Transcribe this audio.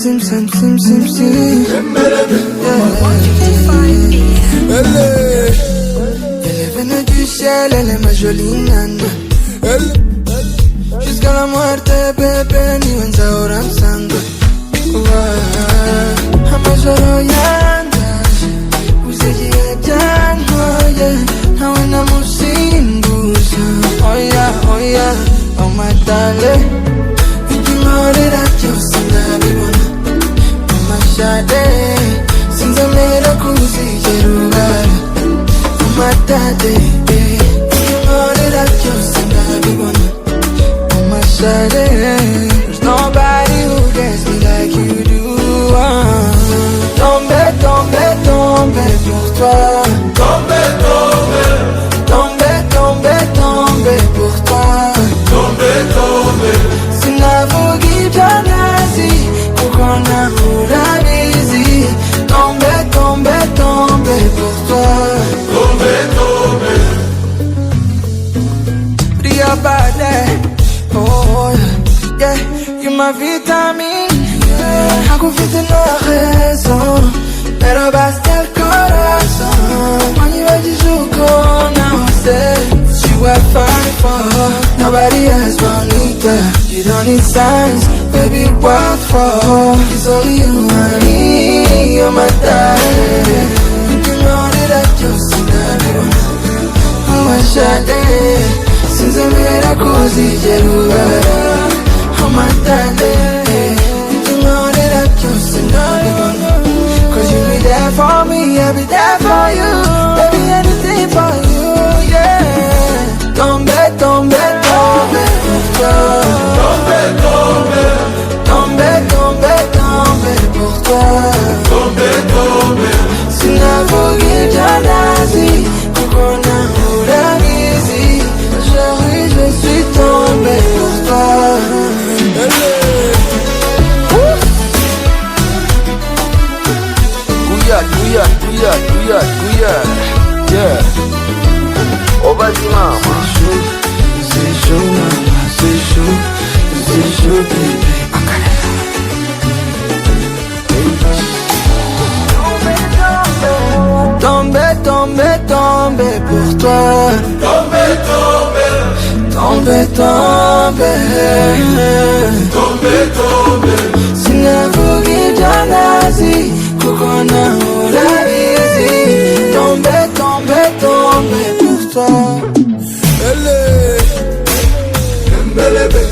Elle est venue du ciel, elle est ma jolie nana. Jusqu'à la muerte, bébé, ni wenza ora msanga. Amajoro yandaje, uzigiye byankoye, ntawe namusimbuza. Oh yeah, oh my darling, ibyo unkorera byose ndabibona. Amashade, sinzemera kuzigera ubara. Amatade, ibyo unkorera byose ndabibona. Amashade, there's nobody who gets me like you do. Tombe pour toi. Tombe pour toi. Sinavuga iby'akazi kuko nahura bizi. Tombe pour toi. Ria bade, oh yeah, you my vitamine. Acufite na raison, pero basta el corazón. When you ready to go now, say you are fine for nobody else bonita. You don't need signs, baby, what for? It's only you and me, you're my darling. You know that I just love you. Oh my shade, since I made a cozy jerubara. Oh my darling. Cause you be there for me, I'll be there for you. Baby, anything for you, yeah. Tombe pour toi. Tombe pour toi. Sinavuga iby'akazi kuko nahura bizi. Chérie, je suis tombé pour toi. Yeah. Obasi mama. C'est chaud, mama, c'est chaud, baby. Tombe pour toi. Tombe. Sinavuga iby'akazi kuko nahura bizi. Tombe pour toi. Embelebe.